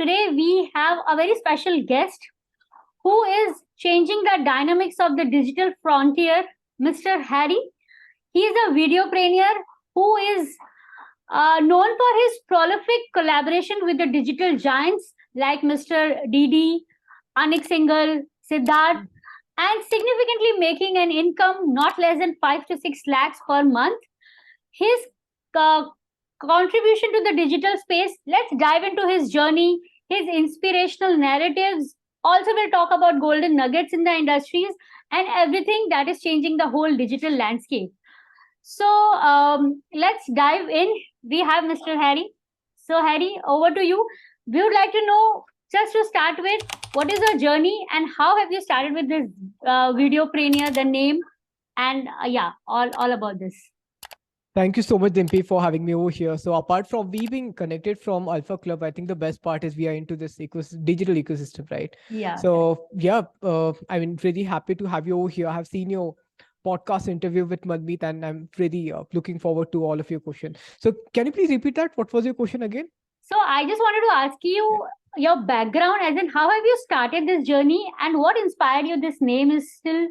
today we have a very special guest who is changing the dynamics of the digital frontier, Mr. Harry. He is a videopreneur who is known for his prolific collaboration with the digital giants like Mr. Didi, Anik Singhal, Siddharth, and significantly making an income not less than 5 to 6 lakhs per month. His uh, contribution to the digital space, let's dive into his journey, his inspirational narratives. Also, we'll talk about golden nuggets in the industries and everything that is changing the whole digital landscape. So, let's dive in. We have Mr. Harry. So, Harry, over to you. We would like to know, just to start with, what is your journey and how have you started with this Videopreneur, the name, and yeah, all about this. Thank you so much, Dimpy, for having me over here. So apart from we being connected from Alpha Club, I think the best part is we are into this digital ecosystem, right? Yeah. So I mean, really happy to have you over here. I have seen your podcast interview with Manmeet, and I'm really looking forward to all of your questions. So can you please repeat that? What was your question again? So I just wanted to ask you your background, as in how have you started this journey and what inspired you? This name is still,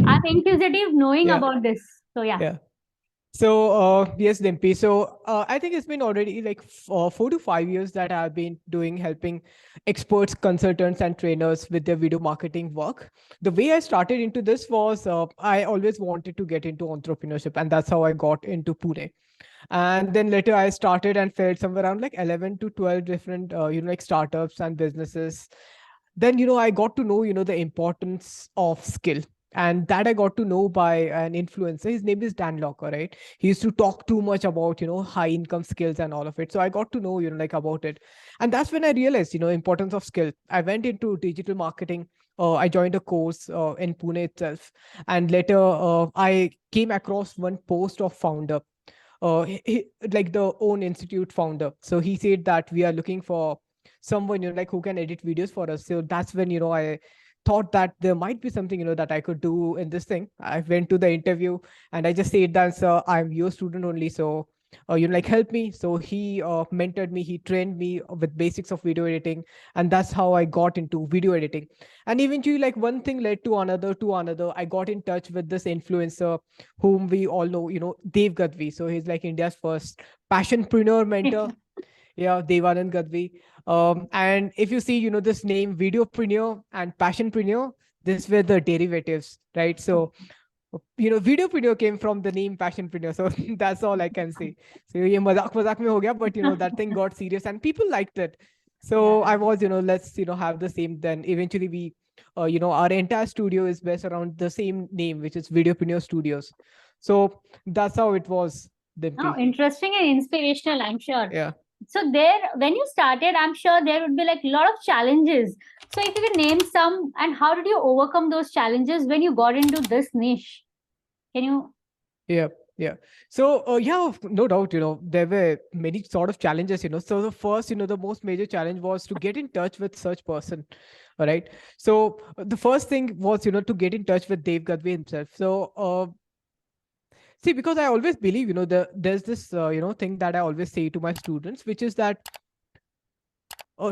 I'm inquisitive knowing about this. So yeah. So yes, Dimpy. So I think it's been already like 4 to 5 years that I've been helping experts, consultants, and trainers with their video marketing work. The way I started into this was I always wanted to get into entrepreneurship, and that's how I got into Pune. And then later I started and felt somewhere around like 11 to 12 different like startups and businesses. Then I got to know the importance of skill, and that I got to know by an influencer. His name is Dan Locker, right? He used to talk too much about high income skills and all of it, so I got to know like about it. And that's when I realized importance of skill. I went into digital marketing. I joined a course in Pune itself, and later I came across one post of founder, like the own institute founder. So he said that we are looking for someone like who can edit videos for us. So that's when I thought that there might be something that I could do in this thing. I went to the interview and I just said that, sir, I'm your student only, so like help me. So he mentored me, he trained me with basics of video editing, and that's how I got into video editing. And eventually, like, one thing led to another. I got in touch with this influencer whom we all know, Dev Gadvi. So he's like India's first passionpreneur mentor. Yeah, Devanand Gadvi. And if you see, this name, Videopreneur and Passionpreneur, these were the derivatives, right? So, Videopreneur came from the name Passionpreneur. So that's all I can say. So ye mazak mein ho gaya, but that thing got serious and people liked it. So I was, let's, have the same. Then eventually we, our entire studio is based around the same name, which is Videopreneur Studios. So that's how it was. Oh, interesting and inspirational, I'm sure. Yeah. So there, when you started, I'm sure there would be like a lot of challenges. So if you can name some, and how did you overcome those challenges when you got into this niche? Can you? Yeah. So yeah, no doubt, there were many sort of challenges, So the first, the most major challenge was to get in touch with such person. All right. So the first thing was, to get in touch with Dev Gadvi himself. So see, because I always believe, there's this, thing that I always say to my students, which is that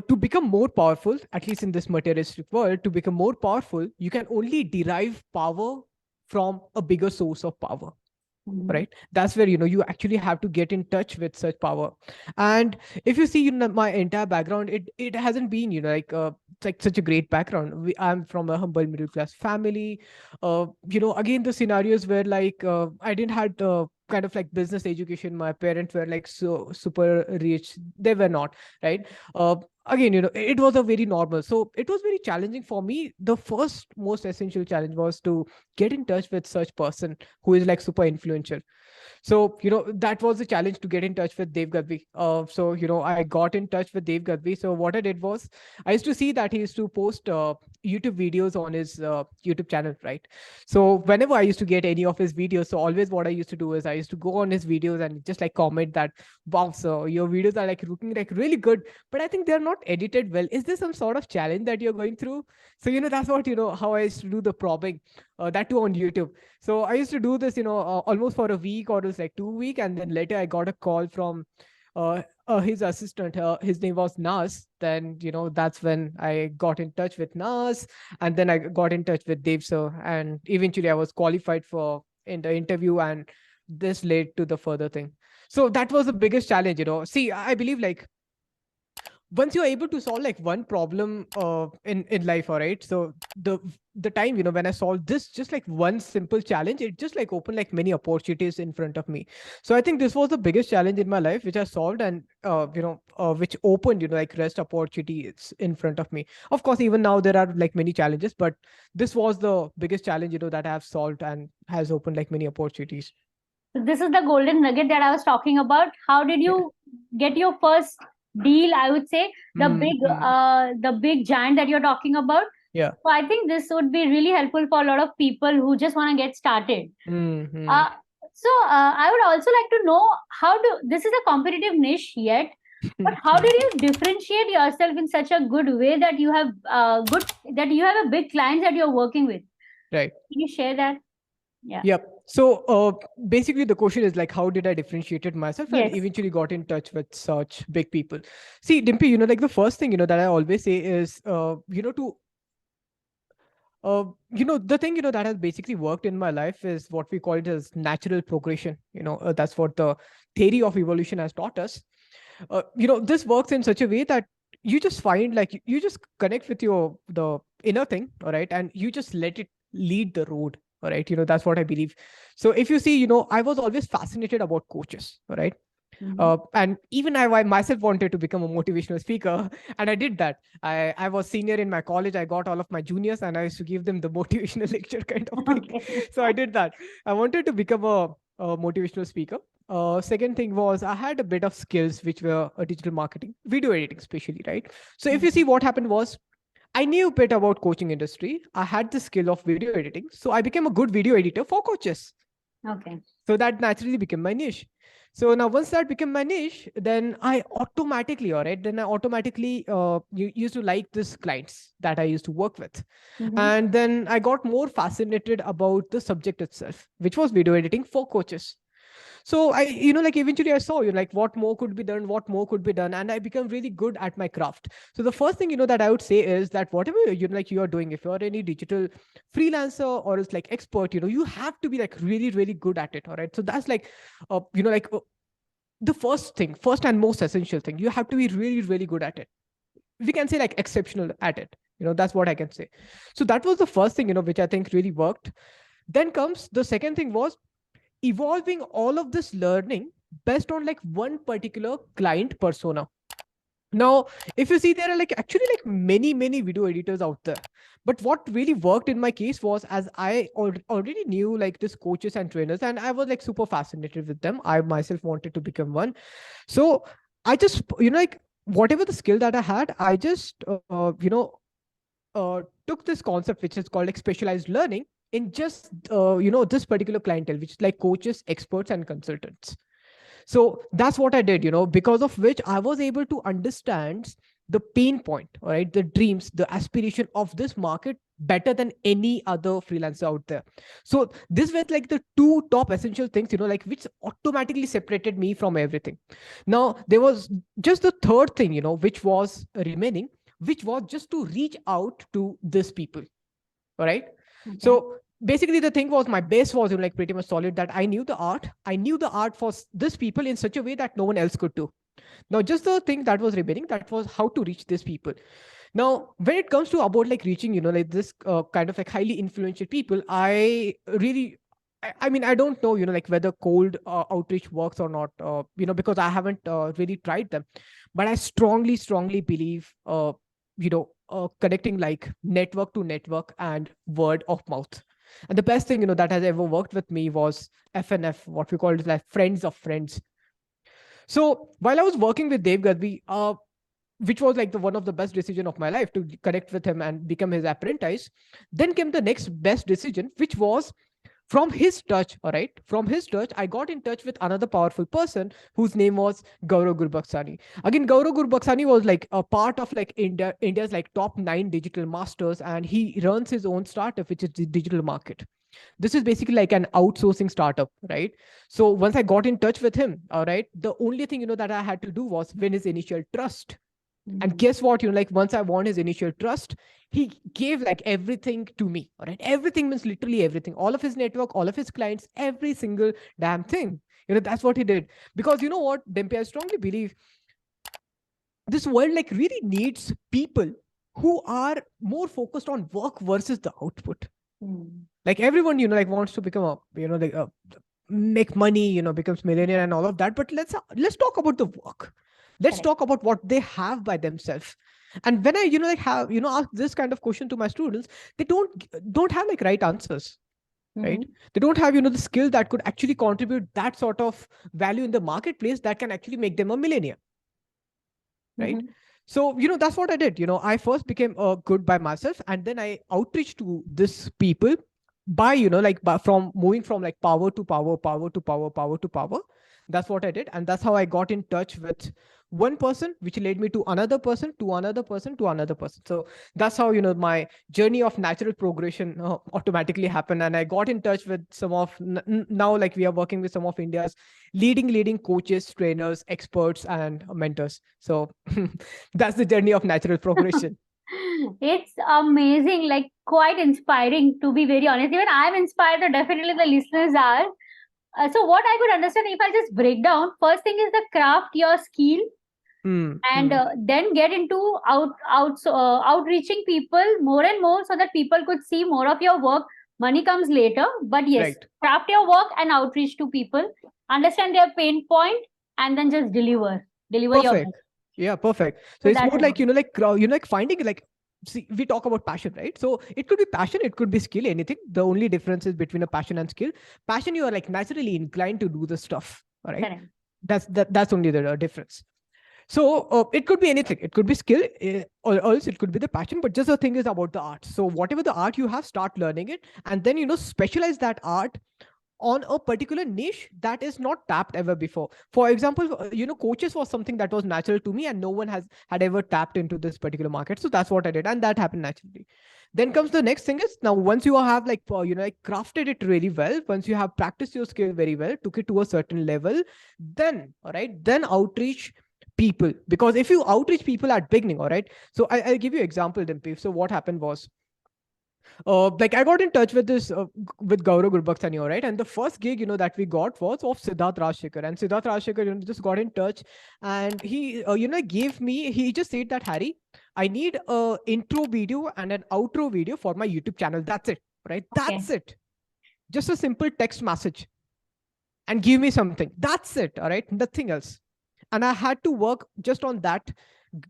to become more powerful, at least in this materialistic world, to become more powerful, you can only derive power from a bigger source of power. Right, that's where you actually have to get in touch with such power. And if you see my entire background, it hasn't been like such a great background. I'm from a humble middle class family. Again, the scenarios where like I didn't had kind of like business education. My parents were like so super rich, they were not, right? Again, it was a very normal, so it was very challenging for me. The first most essential challenge was to get in touch with such person who is like super influential. So that was the challenge, to get in touch with Dev Gadvi. So I got in touch with Dev Gadvi. So what I did was, I used to see that he used to post YouTube videos on his YouTube channel, right? So whenever I used to get any of his videos, so always what I used to do is I used to go on his videos and just like comment that, wow, so your videos are like looking like really good, but I think they're not edited well. Is there some sort of challenge that you're going through? So that's what how I used to do the probing, that too on YouTube. So I used to do this almost for a week, or it was like 2 weeks, and then later I got a call from his assistant, his name was Nas. Then, that's when I got in touch with Nas, and then I got in touch with Dev sir, and eventually I was qualified for in the interview, and this led to the further thing. So that was the biggest challenge. See, I believe like once you're able to solve like one problem in life, all right, so the time when I solved this just like one simple challenge, it just like opened like many opportunities in front of me. So I think this was the biggest challenge in my life which I solved, and which opened like rest opportunities in front of me. Of course, even now there are like many challenges, but this was the biggest challenge that I have solved and has opened like many opportunities. This is the golden nugget that I was talking about. How did Yeah. you get your first deal? I would say the big giant that you're talking about. Yeah. So I think this would be really helpful for a lot of people who just want to get started. Uh, I would also like to know this is a competitive niche yet, but how did you differentiate yourself in such a good way that you have a big clients that you're working with? Right. Can you share that? Yeah. Yep. So basically, the question is like, how did I differentiated myself and Yes. eventually got in touch with such big people? See, Dimpy, like the first thing that I always say is, the thing that has basically worked in my life is what we call it as natural progression. That's what the theory of evolution has taught us. This works in such a way that you just find like you just connect with the inner thing, all right, and you just let it lead the road. All right, that's what I believe. So if you see, I was always fascinated about coaches, all right. And even I myself wanted to become a motivational speaker, and I did that. I was senior in my college. I got all of my juniors, and I used to give them the motivational lecture kind of thing. Okay. So I did that. I wanted to become a motivational speaker. Second thing was I had a bit of skills which were digital marketing, video editing, especially, right? So if you see, what happened was I knew a bit about coaching industry. I had the skill of video editing, so I became a good video editor for coaches. Okay. So that naturally became my niche. So now once that became my niche, then I automatically, used to like these clients that I used to work with. And then I got more fascinated about the subject itself, which was video editing for coaches. So I, like eventually I saw, like what more could be done, and I become really good at my craft. So the first thing, that I would say is that whatever you are doing, if you are any digital freelancer or it's like expert, you have to be like really, really good at it. All right. So that's like, the first and most essential thing. You have to be really, really good at it. We can say like exceptional at it. That's what I can say. So that was the first thing, which I think really worked. Then comes the second thing was evolving all of this learning based on like one particular client persona. Now, if you see, there are like actually like many video editors out there. But what really worked in my case was, as I already knew like this coaches and trainers, and I was like super fascinated with them. I myself wanted to become one. So I just, like whatever the skill that I had, I just, took this concept, which is called like specialized learning, in just, this particular clientele, which is like coaches, experts, and consultants. So that's what I did, because of which I was able to understand the pain point, all right, the dreams, the aspiration of this market better than any other freelancer out there. So this was like the two top essential things, like which automatically separated me from everything. Now there was just the third thing, which was remaining, which was just to reach out to these people. All right. Okay. So basically the thing was, my base was like pretty much solid, that I knew the art for this people in such a way that no one else could do. Now just the thing that was remaining, that was how to reach these people. Now when it comes to about like reaching, like this kind of like highly influential people, I really, I mean, I don't know, like whether cold outreach works or not, because I haven't really tried them. But I strongly believe, connecting like network to network and word of mouth. And the best thing, that has ever worked with me was FNF, what we call it like friends of friends. So while I was working with Dave Gadvi, which was like one of the best decision of my life, to connect with him and become his apprentice, then came the next best decision, which was from his touch. All right, from his touch, I got in touch with another powerful person whose name was Gaurav Gurbaksani. Again, Gaurav Gurbaksani was like a part of like India's like top 9 digital masters, and he runs his own startup, which is the digital market. This is basically like an outsourcing startup, right? So once I got in touch with him, all right, the only thing, that I had to do was win his initial trust. And guess what? Like once I won his initial trust, he gave like everything to me. All right. Everything means literally everything. All of his network, all of his clients, every single damn thing. That's what he did. Because you know what, Dempi, I strongly believe this world like really needs people who are more focused on work versus the output. Like everyone, like wants to become a, like make money, becomes millionaire and all of that. But let's talk about the work. Let's talk about what they have by themselves. And when I, like have, ask this kind of question to my students, they don't have like right answers, right? They don't have, the skill that could actually contribute that sort of value in the marketplace that can actually make them a millionaire, right? So, that's what I did. I first became good by myself, and then I outreach to this people by, from moving from like power to power, power to power, power to power. That's what I did. And that's how I got in touch with one person, which led me to another person, to another person, to another person. So that's how, my journey of natural progression automatically happened. And I got in touch with some of now, like we are working with some of India's leading coaches, trainers, experts, and mentors. So that's the journey of natural progression. It's amazing, like quite inspiring, to be very honest. Even I'm inspired, so definitely the listeners are. So what I could understand, if I just break down, first thing is the craft your skill, and then get into outreaching people more and more, so that people could see more of your work. Money comes later, but yes, Right. craft your work and outreach to people, understand their pain point, and then just deliver your Perfect. best. Yeah, perfect. So So it's that more is like, like finding like, see, we talk about passion, right? So it could be passion, it could be skill, anything. The only difference is between a passion and skill. Passion, you are like naturally inclined to do the stuff. All right. correct. That's only the difference. So it could be anything. It could be skill, or else it could be the passion. But just the thing is about the art. So whatever the art you have, start learning it, and then specialize that art on a particular niche that is not tapped ever before. For example, coaches was something that was natural to me, and no one had ever tapped into this particular market. So that's what I did, and that happened naturally. Then comes the next thing is, now once you have like like crafted it really well, once you have practiced your skill very well, took it to a certain level, then all right, then outreach people. Because if you outreach people at beginning, all right, so I'll give you example, Dimpi. So what happened was, like I got in touch with this with Gaurav Gurbakhsani, all right, and the first gig that we got was of Siddharth Rajshekhar, and Siddharth Rajshekhar just got in touch, and he gave me, he just said that, Harry, I need a intro video and an outro video for my YouTube channel. That's it, right? Okay. That's it. Just a simple text message, and give me something. That's it, all right, nothing else. And I had to work just on that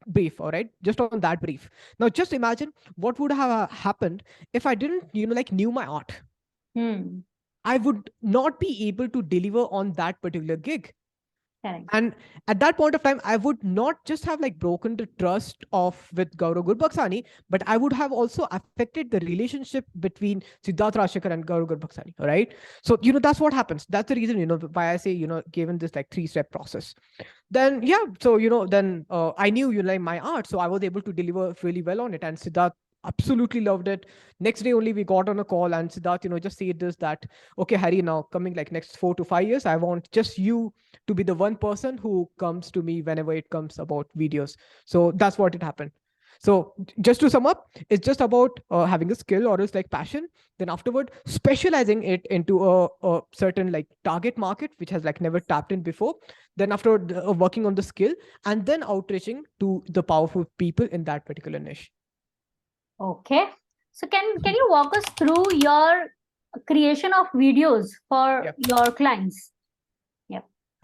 brief, all right, just on that brief. Now just imagine what would have happened if I didn't like knew my art. I would not be able to deliver on that particular gig. Correct. And at that point of time, I would not just have like broken the trust of with Gaurav Gurbakhsani, but I would have also affected the relationship between Siddharth Rajshekhar and Gaurav Gurbakhsani. All right. So, that's what happens. That's the reason, why I say, given this like 3-step process. Then, yeah. So, then I knew, like my art. So I was able to deliver really well on it. And Siddharth absolutely loved it. Next day only we got on a call, and Siddharth, just said this, that, okay, Harry, now coming like next 4 to 5 years, I want just you to be the one person who comes to me whenever it comes about videos. So that's what it happened. So just to sum up, it's just about having a skill or it's like passion. Then afterward, specializing it into a certain like target market, which has like never tapped in before. Then after working on the skill, and then outreaching to the powerful people in that particular niche. Okay. So can you walk us through your creation of videos for your clients?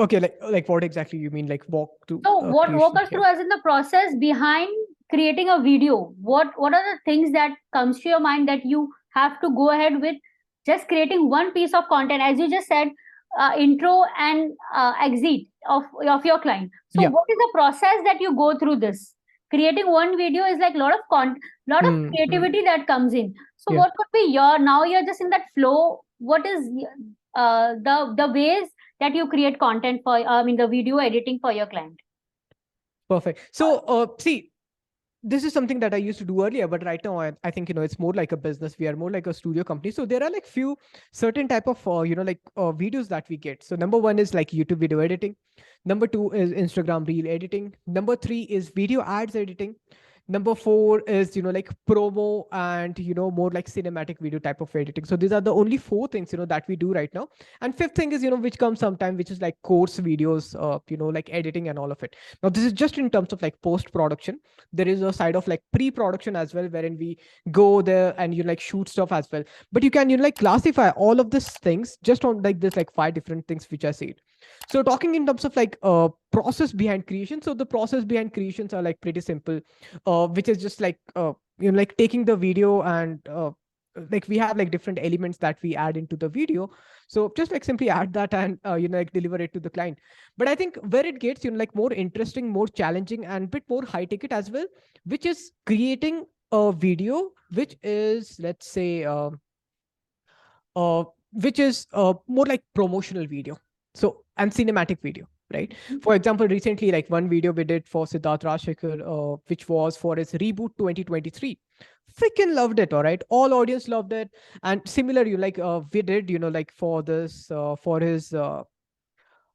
Okay, like what exactly you mean? Like walk to So walk us yeah. through as in the process behind creating a video. What are the things that comes to your mind that you have to go ahead with just creating one piece of content, as you just said, intro and exit of your client. So Yeah. what is the process that you go through this? Creating one video is like lot of creativity that comes in. So Yeah. what could be now you're just in that flow. What is the ways that you create content for, the video editing for your client? Perfect. So see, this is something that I used to do earlier, but right now I think, it's more like a business. We are more like a studio company. So there are like few certain type of, videos that we get. So number one is like YouTube video editing. Number two is Instagram reel editing. Number three is video ads editing. Number four is, like promo and, more like cinematic video type of editing. So these are the only four things, that we do right now. And fifth thing is, which comes sometime, which is like course videos, like editing and all of it. Now, this is just in terms of like post production. There is a side of like pre-production as well, wherein we go there and like shoot stuff as well. But you can, like classify all of these things just on like this, like five different things which I said. So talking in terms of like process behind creation. So the process behind creations are like pretty simple, which is just like, like taking the video and like we have like different elements that we add into the video. So just like simply add that and, like deliver it to the client. But I think where it gets, like more interesting, more challenging and bit more high ticket as well, which is creating a video, which is, let's say, which is more like promotional video. So, and cinematic video, right? For example, recently, like one video we did for Siddharth Rajshekhar, which was for his reboot 2023. Freaking loved it, all right? All audience loved it. And similar, we did, like for this, for his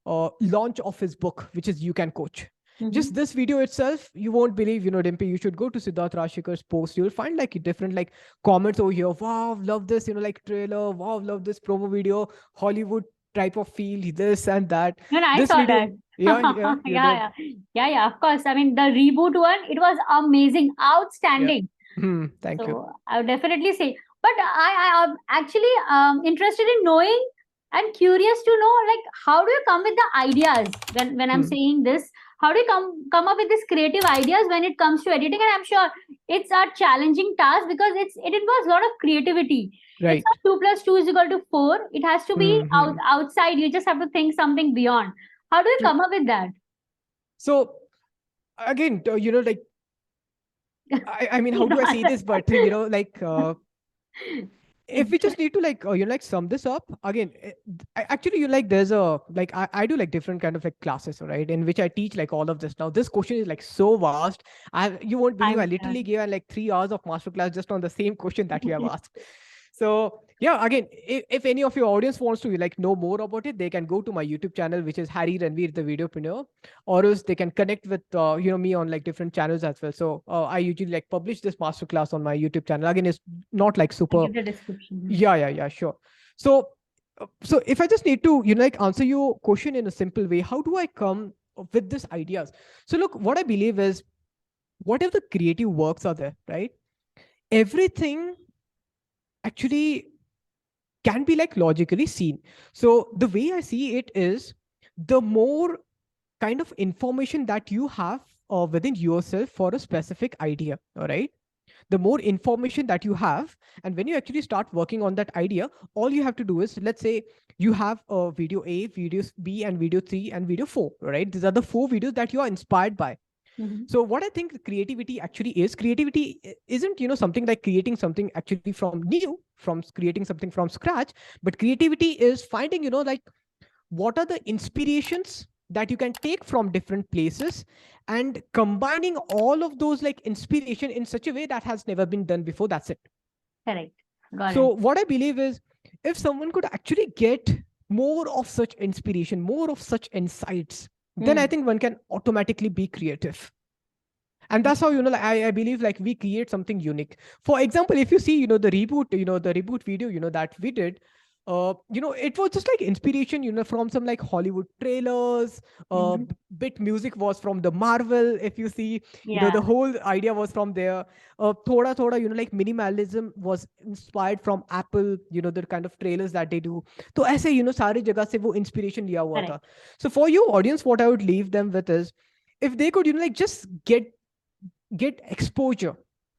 launch of his book, which is You Can Coach. Just this video itself, you won't believe, Dimpy, you should go to Siddharth Rajshekhar's post. You'll find like different like comments over here. Wow, love this, like trailer. Wow, love this promo video. Hollywood type of feel, this and that. No, no, I This saw video, that. yeah, you did. Yeah, of course. I mean, the reboot one, it was amazing, Yeah. outstanding. Thank you. So I would definitely say. But I am actually interested in knowing and curious to know, like, how do you come with the ideas when I'm saying this? How do you come up with these creative ideas when it comes to editing? And I'm sure it's a challenging task because it involves a lot of creativity. Right. It's not 2 + 2 is equal to 4. It has to be outside. You just have to think something beyond. How do you come up with that? So again, like, I mean, how do I say this? But like, if we just need to like, like sum this up again, actually, like there's a like I do like different kind of like classes, right, in which I teach like all of this. Now this question is like so vast. You won't believe I literally gave like 3 hours of masterclass just on the same question that you have asked. So yeah, again, if any of your audience wants to like know more about it, they can go to my YouTube channel, which is Harry Ranveer, the VideoPreneur, or else they can connect with me on like different channels as well. So I usually like publish this masterclass on my YouTube channel. Again, it's not like super. Give the description. Yeah, sure. So if I just need to like answer your question in a simple way, how do I come with these ideas? So look, what I believe is, whatever the creative works are there, right? Everything actually can be like logically seen. So the way I see it is, the more kind of information that you have within yourself for a specific idea, all right, the more information that you have, and when you actually start working on that idea, all you have to do is, let's say you have a video A, video B, and video 3 and video 4, right? These are the 4 videos that you are inspired by. So what I think creativity actually is, creativity isn't, something like creating something actually from new, from creating something from scratch, but creativity is finding, like, what are the inspirations that you can take from different places and combining all of those like inspiration in such a way that has never been done before. That's it. Correct. Got So it. what I believe is, if someone could actually get more of such inspiration, more of such insights, then I think one can automatically be creative. And that's how, like, I believe like we create something unique. For example, if you see, the reboot video, that we did, it was just like inspiration, from some like Hollywood trailers. Bit music was from the Marvel. If you see, the whole idea was from there. Thoda, like minimalism was inspired from Apple, the kind of trailers that they do. So ऐसे, सारी जगह से वो inspiration लिया हुआ था. So for your audience, what I would leave them with is, if they could, like just get exposure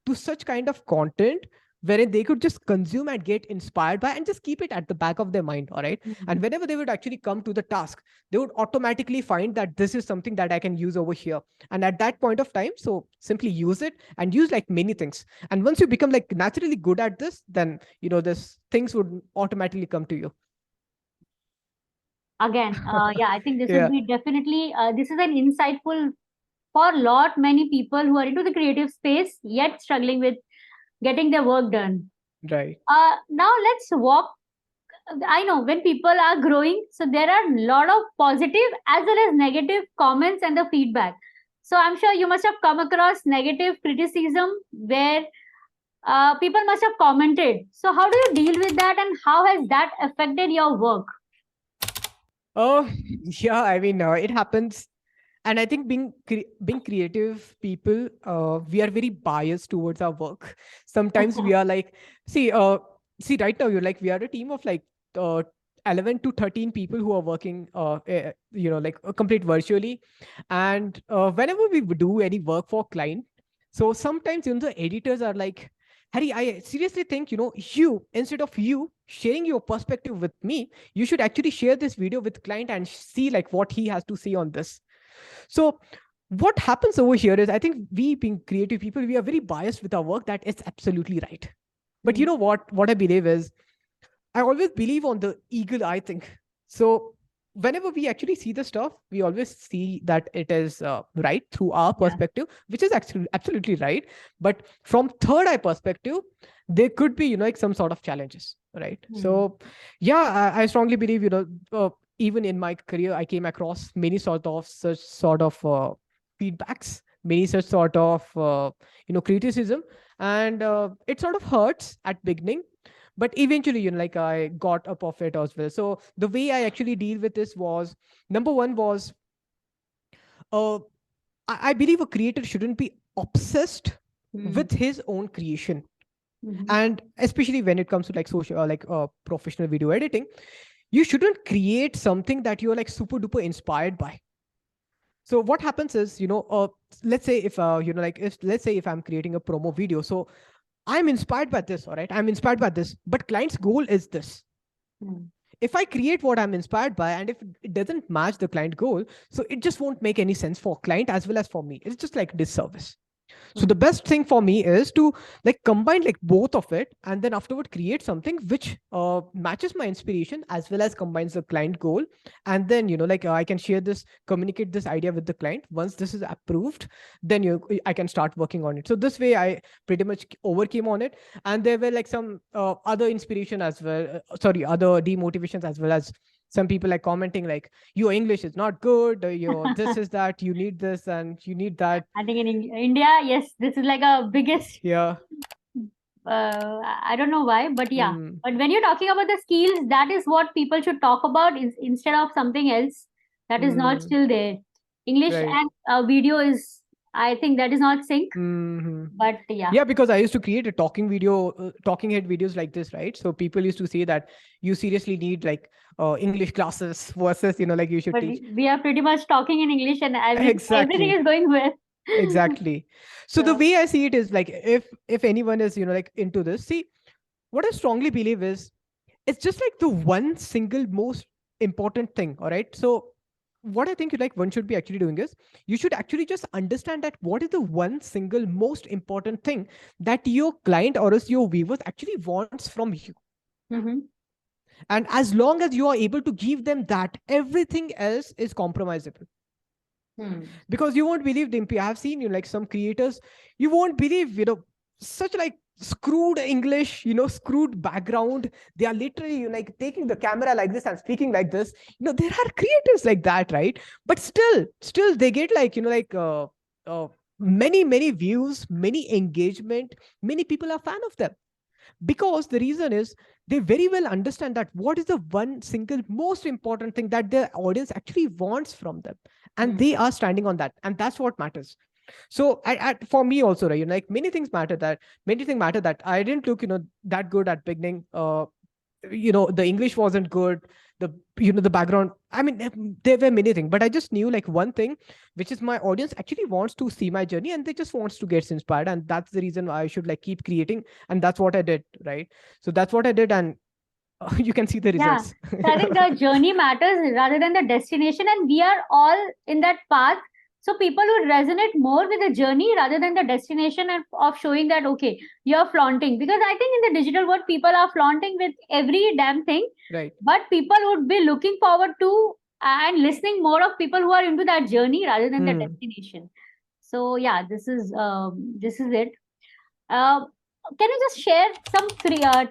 to such kind of content wherein they could just consume and get inspired by, and just keep it at the back of their mind, all right? And whenever they would actually come to the task, they would automatically find that this is something that I can use over here. And at that point of time, so simply use it, and use like many things. And once you become like naturally good at this, then, this things would automatically come to you. Again, yeah, I think this would be definitely, this is an insightful for many people who are into the creative space yet struggling with getting their work done. Right. Now let's walk. I know when people are growing, so there are a lot of positive as well as negative comments and the feedback. So I'm sure you must have come across negative criticism where people must have commented. So how do you deal with that, and how has that affected your work? Oh, yeah. I mean, it happens, and I think being creative people, we are very biased towards our work. Sometimes we are like, see, right now you're like we are a team of like uh, 11 to 13 people who are working, like complete virtually, and whenever we do any work for client, so sometimes the editors are like, Harry, I seriously think, you, instead of you sharing your perspective with me, you should actually share this video with client and see like what he has to say on this. So what happens over here is, I think we being creative people, we are very biased with our work. That is absolutely right. But you know what I believe is, I always believe on the eagle eye thing. So whenever we actually see the stuff, we always see that it is right through our perspective, which is actually absolutely right. But from third eye perspective, there could be, like some sort of challenges, right? So yeah, I strongly believe, even in my career, I came across many such sort of feedbacks, many such sort of criticism, and it sort of hurts at beginning, but eventually, like I got up of it as well. So the way I actually deal with this was, number one was, uh, I believe a creator shouldn't be obsessed with his own creation. And especially when it comes to like social or like professional video editing, you shouldn't create something that you're like super duper inspired by. So what happens is, let's say if let's say if I'm creating a promo video, so I'm inspired by this, all right? I'm inspired by this, but client's goal is this. If I create what I'm inspired by, and if it doesn't match the client goal, so it just won't make any sense for client as well as for me. It's just like disservice. So the best thing for me is to like combine like both of it, and then afterward create something which matches my inspiration as well as combines the client goal. And then I can share this, communicate this idea with the client. Once this is approved, then I can start working on it. So this way I pretty much overcame on it. And there were like some other inspiration as well, other demotivations as well, as some people like commenting like, your English is not good, your this is that, you need this and you need that. I think in India, yes, this is like a biggest. Yeah. I don't know why, but yeah. But when you're talking about the skills, that is what people should talk about instead of something else that is not still there. English Right. and video is, I think, that is not sync. But yeah. Yeah, because I used to create a talking head videos like this, right? So people used to say that you seriously need like English classes versus, like you should But teach. we are pretty much talking in English, and everything Exactly. is going well. Exactly. So the way I see it is like, if anyone is, like into this, see, what I strongly believe is, it's just like the one single most important thing. All right. So what I think like one should be actually doing is, you should actually just understand that what is the one single most important thing that your client or else your viewers actually wants from you. And as long as you are able to give them that, everything else is compromisable. Because you won't believe, Dimpy, I have seen like some creators, you won't believe, such like screwed English, screwed background. They are literally like taking the camera like this and speaking like this. There are creators like that, right? But still they get like, many views, many engagement, many people are fan of them. Because the reason is, they very well understand that what is the one single most important thing that their audience actually wants from them, and they are standing on that, and that's what matters. So for me also, right, like many things matter, that I didn't look that good at beginning. The English wasn't good, the background, I mean, there were many things, but I just knew like one thing, which is my audience actually wants to see my journey, and they just wants to get inspired, and that's the reason why I should like keep creating. And that's what I did, right? So that's what I did, and you can see the results. So I think the journey matters rather than the destination, and we are all in that path. So people would resonate more with the journey rather than the destination of showing that, okay, you're flaunting. Because I think in the digital world, people are flaunting with every damn thing. Right. But people would be looking forward to and listening more of people who are into that journey rather than the destination. So yeah, this is it. Can you just share some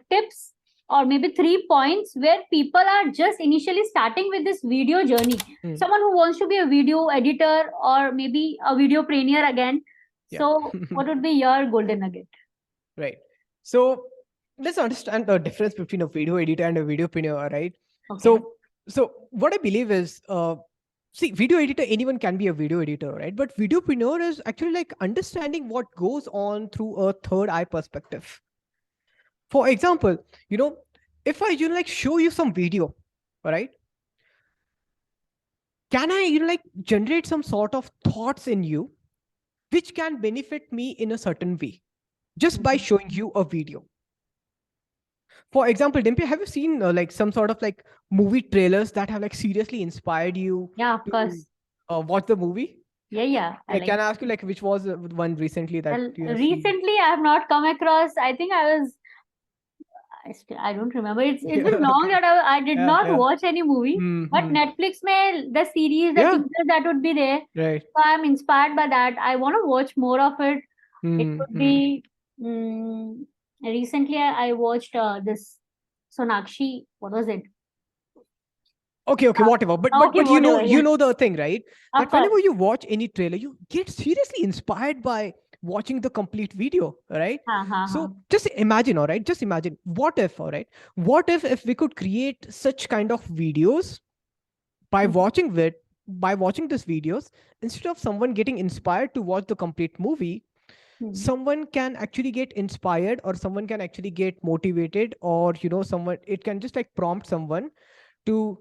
tips or maybe 3 points where people are just initially starting with this video journey? Someone who wants to be a video editor or maybe a videopreneur again. Yeah. So what would be your golden nugget? Right. So let's understand the difference between a video editor and a videopreneur, right? Okay. So what I believe is, see, video editor, anyone can be a video editor, right? But videopreneur is actually like understanding what goes on through a third eye perspective. For example, if I, like show you some video, all right? Can I, like generate some sort of thoughts in you, which can benefit me in a certain way, just by showing you a video? For example, Dimpy, have you seen like some sort of like movie trailers that have like seriously inspired you Yeah, of to course. watch the movie? Yeah. Like, can I ask you like which was the one recently that Well, you have seen? recently I have not come across. I think I don't remember. It's been long Okay. that I did not Yeah. watch any movie. But Netflix mein the series, the Yeah. teasers that would be there. Right. So I'm inspired by that. I want to watch more of it. It could be recently I watched this Sonakshi. What was it? Okay, whatever. But Okay, but you know whatever. Yeah. the thing, right? Of That course. whenever you watch any trailer, you get seriously inspired by watching the complete video, right? So just imagine, all right? Just imagine, what if, all right? What if we could create such kind of videos by watching this videos, instead of someone getting inspired to watch the complete movie, someone can actually get inspired, or someone can actually get motivated, or someone, it can just like prompt someone to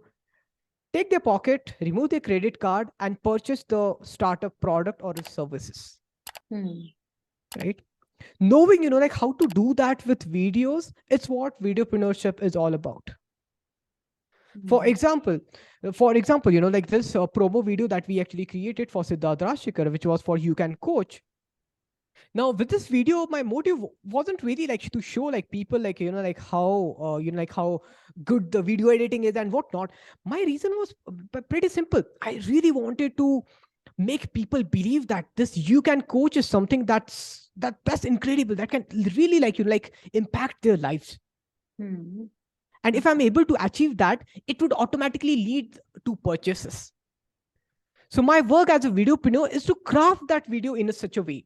take their pocket, remove their credit card, and purchase the startup product or its services. Right? Knowing, like how to do that with videos, it's what videopreneurship is all about. For example, like this promo video that we actually created for Siddharth Rajshekar, which was for You Can Coach. Now, with this video, my motive wasn't really like to show like people like, like how, like how good the video editing is and whatnot. My reason was pretty simple. I really wanted to make people believe that this You Can Coach is something that's incredible, that can really like impact their lives. And if I'm able to achieve that, it would automatically lead to purchases. So my work as a videopreneur is to craft that video in such a way.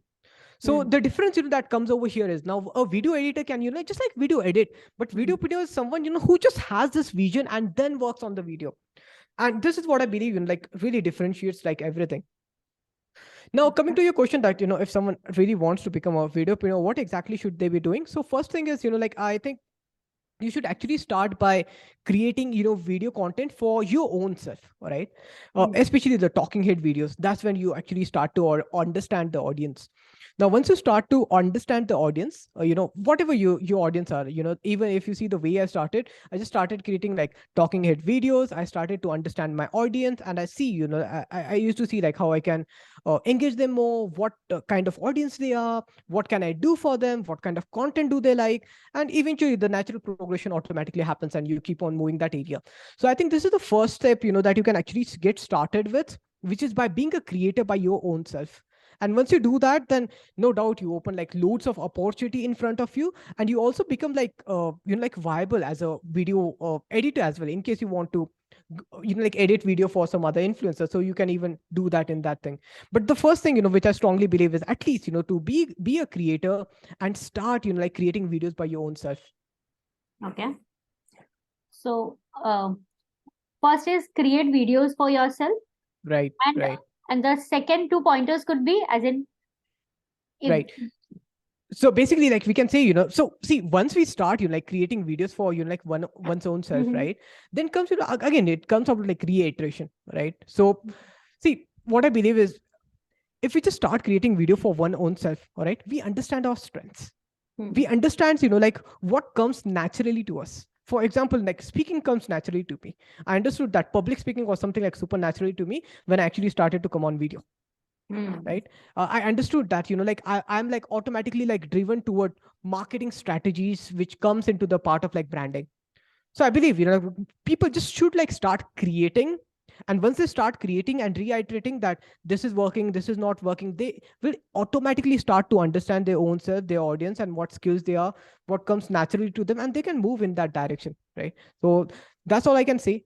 So the difference that comes over here is, now a video editor can just like video edit, but videopreneur is someone who just has this vision and then works on the video. And this is what I believe like really differentiates like everything. Now, coming to your question that if someone really wants to become a videopreneur, what exactly should they be doing? So first thing is like I think you should actually start by creating video content for your own self, all right? Especially the talking head videos. That's when you actually start to understand the audience. Now, once you start to understand the audience, whatever your audience are, even if you see the way I just started creating like talking head videos. I started to understand my audience, and I see, I used to see like how I can engage them more, what kind of audience they are, what can I do for them, what kind of content do they like, and eventually the natural progression automatically happens and you keep on moving that area. So I think this is the first step, that you can actually get started with, which is by being a creator by your own self. And once you do that, then no doubt you open like loads of opportunity in front of you, and you also become like like viable as a video editor as well, in case you want to like edit video for some other influencer. So you can even do that in that thing. But the first thing which I strongly believe is at least to be a creator and start like creating videos by your own self. Okay. So first is create videos for yourself. Right. And the second 2 pointers could be as in right. So basically, like we can say, so see, once we start, like creating videos for, like one's own self, right? Then comes, again, it comes up with like reiteration, right? So see, what I believe is, if we just start creating video for one own self, all right, we understand our strengths. We understand, like what comes naturally to us. For example, like speaking comes naturally to me. I understood that public speaking was something like super naturally to me when I actually started to come on video. Right. I understood that, like I'm like automatically like driven toward marketing strategies, which comes into the part of like branding. So I believe, people just should like start creating And once they start creating and reiterating that this is working, this is not working, they will automatically start to understand their own self, their audience, and what skills they are, what comes naturally to them, and they can move in that direction, right? So that's all I can say.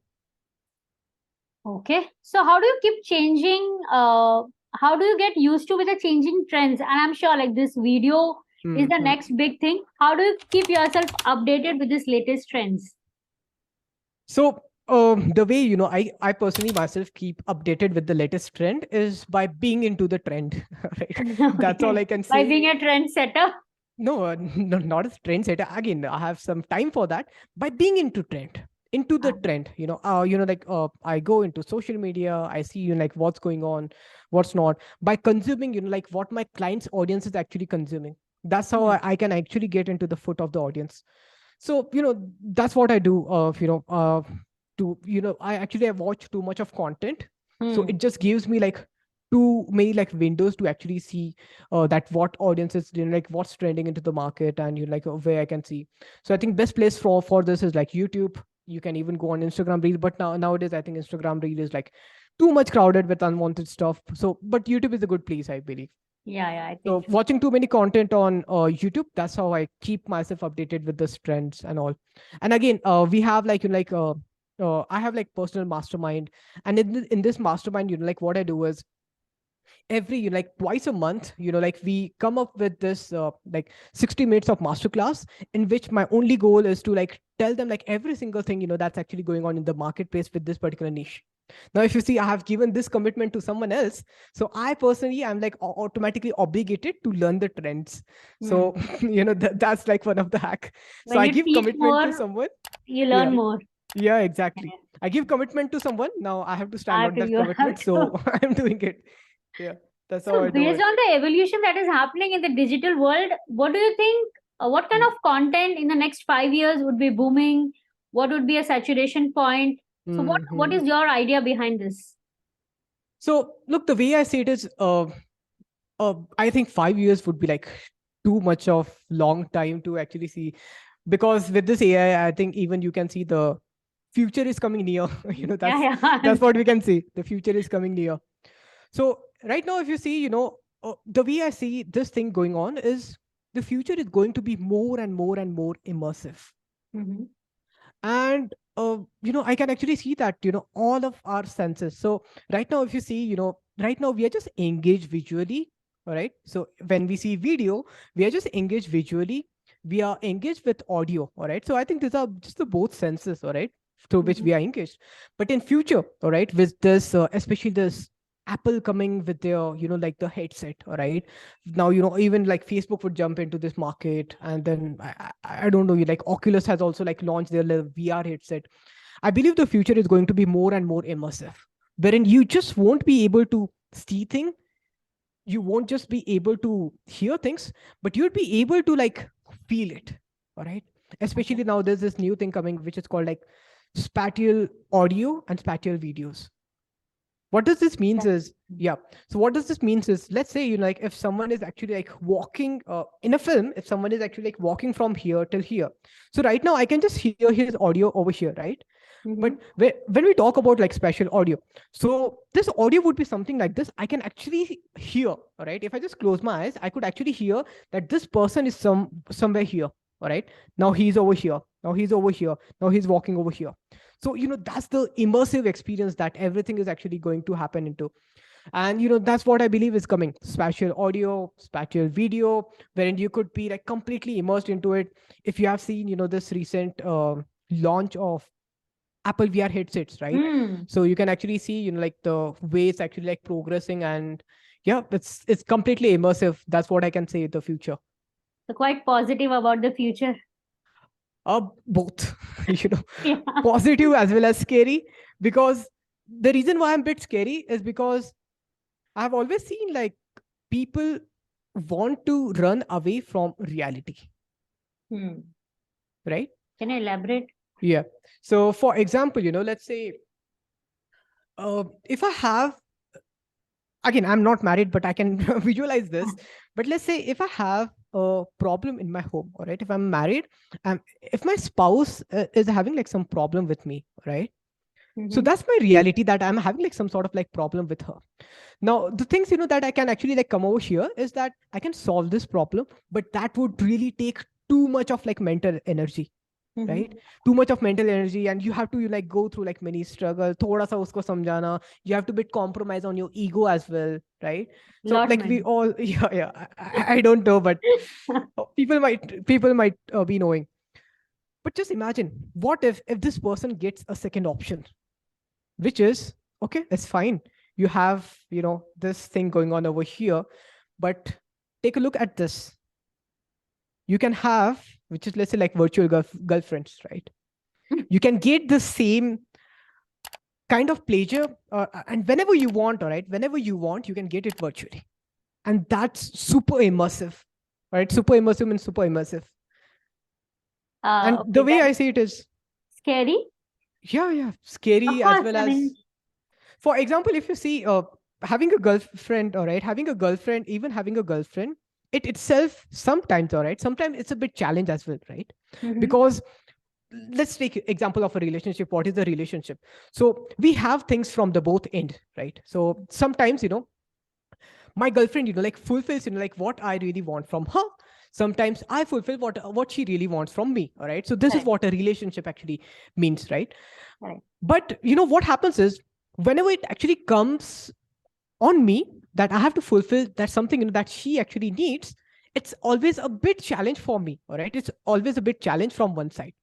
Okay. So how do you keep changing? How do you get used to with the changing trends? And I'm sure like this video is the Mhm. next big thing. How do you keep yourself updated with this latest trends? So the way, I personally myself keep updated with the latest trend is by being into the trend, right? That's all Okay. I can By say. being a trendsetter. No, no, not as trendsetter. Again, I have some time for that. By being into the trend, I go into social media, I see, like what's going on, what's not. By consuming, like what my client's audience is actually consuming. That's how Hmm. I can actually get into the foot of the audience. So, that's what I do. I actually have watched too much of content, so Hmm. it just gives me like too many like windows to actually see that what audiences, like what's trending into the market, and where I can see. So I think best place for this is like YouTube. You can even go on Instagram Reel, but nowadays I think Instagram Reel is like too much crowded with unwanted stuff. So, but YouTube is a good place, I believe. Yeah, I think So so. watching too many content on YouTube, that's how I keep myself updated with the trends and all. And again, we have like, I have like personal mastermind, and in this mastermind, like what I do is every like twice a month, like we come up with this like 60 minutes of masterclass, in which my only goal is to like tell them like every single thing, that's actually going on in the marketplace with this particular niche. Now if you see, I have given this commitment to someone else, so I personally am like automatically obligated to learn the trends. Hmm. So that's like one of the hack. So When I you give teach commitment to more, someone. you Yeah, learn more. yeah, exactly. Yeah. I give commitment to someone, now I have to stand I have on to, that you have commitment, to. so I'm doing it. Yeah, that's how So, I do based it. on the evolution that is happening in the digital world, what do you think? What kind of content in the next 5 years would be booming? What would be a saturation point? So, what Mm-hmm. is your idea behind this? So, look, the way I see it is, I think 5 years would be like too much of long time to actually see, because with this AI, I think even you can see the future is coming near. Yeah, That's yeah. what we can see. The future is coming near. So right now, if you see, the way I see this thing going on is the future is going to be more and more and more immersive. Mhm. And I can actually see that, all of our senses. So right now, if you see, right now we are just engaged visually. All right, so when we see video, we are just engaged visually, we are engaged with audio. All right, so I think these are just the both senses, all right, through which Mhm. we are engaged. But in future, all right, with this especially this Apple coming with their, like the headset, all right, now, even like Facebook would jump into this market, and then I don't know, like Oculus has also like launched their little VR headset. I believe the future is going to be more and more immersive, wherein you just won't be able to see things, you won't just be able to hear things, but you'll be able to like feel it. All right, Okay. especially now there's this new thing coming which is called like spatial audio and spatial videos. What does this means Yeah. is, yeah, so what does this means is, let's say, like if someone is actually like walking in a film, if someone is actually like walking from here till here, so right now I can just hear his audio over here, right? But Mhm. when we talk about like spatial audio, so this audio would be something like this. I can actually hear, all right, if I just close my eyes, I could actually hear that this person is somewhere here. All right, now he's over here, now he's over here, now he's walking over here. So that's the immersive experience that everything is actually going to happen into. And that's what I believe is coming: spatial audio, spatial video, wherein you could be like completely immersed into it. If you have seen this recent launch of Apple VR headsets, right? Hmm. So you can actually see, like the way it's actually like progressing, and yeah, it's completely immersive. That's what I can say the future. So, quite positive about the future. Both, Yeah. positive as well as scary. Because the reason why I'm a bit scary is because I've always seen like people want to run away from reality, Hmm. right? Can you elaborate? Yeah. So for example, let's say if I have, again, I'm not married, but I can visualize this. But let's say if I have a problem in my home, all right, if I'm married, if my spouse is having like some problem with me, right? So that's my reality, that I'm having like some sort of like problem with her. Now, the things, that I can actually like come over here is that I can solve this problem, but that would really take too much of like mental energy, right? Too much of mental energy, and you have to like go through like many struggle. Thoda sa usko samjhana. You have to bit compromise on your ego as well, right? So Lot like we many. all, yeah. I don't know, but people might be knowing. But just imagine, what if this person gets a second option, which is, okay, it's fine. You have, this thing going on over here, but take a look at this. You can have, which is, let's say, like virtual girlfriends, right? You can get the same kind of pleasure, and whenever you want, all right, whenever you want, you can get it virtually. And that's super immersive, right? Super immersive and super immersive. And Okay, the way that I is see it is, scary. yeah, scary, Of as course, well I as, mean, for example, if you see, having a girlfriend, all right, having a girlfriend, even having a girlfriend, it itself sometimes, all right, sometimes it's a bit challenge as well, right? Because let's take example of a relationship. What is the relationship? So we have things from the both end, right? So sometimes, my girlfriend, like fulfills, like what I really want from her. Sometimes I fulfill what she really wants from me. All right. So this is correct, what a relationship actually means, right? correct. But what happens is, whenever it actually comes on me that I have to fulfill that something, that she actually needs, it's always a bit challenge for me. All right. It's always a bit challenge from one side.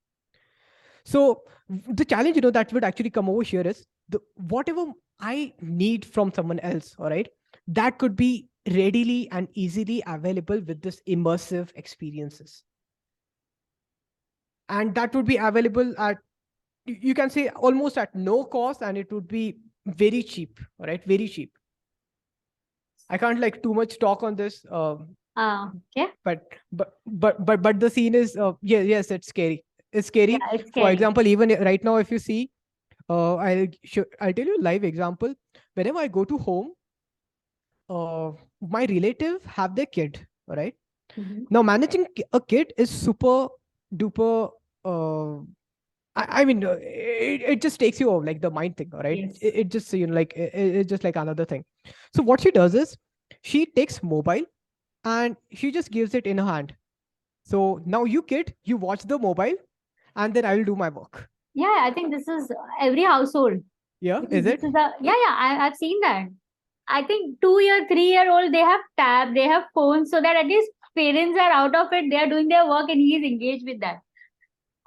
So the challenge, that would actually come over here is, whatever I need from someone else, all right, that could be readily and easily available with this immersive experiences. And that would be available at, you can say, almost at no cost, and it would be very cheap, all right, very cheap. I can't like too much talk on this, Okay. but the scene is, yes, it's scary. It's Yeah, scary. it's For scary. example, even right now, if you see, I'll tell you a live example. Whenever I go to home, my relative have their kid. All right. Now managing a kid is super duper. Uh, I mean, it just takes you over like the mind thing. All right. Yes. It just, like it's just like another thing. So what she does is, she takes mobile and she just gives it in her hand. So now you kid, you watch the mobile, and then I will do my work. Yeah, I think this is every household. Yeah, Because is this it? is a yeah, I've seen that. I think 2 year, 3 year old, they have tab, they have phones, so that at least parents are out of it. They are doing their work, and he is engaged with that.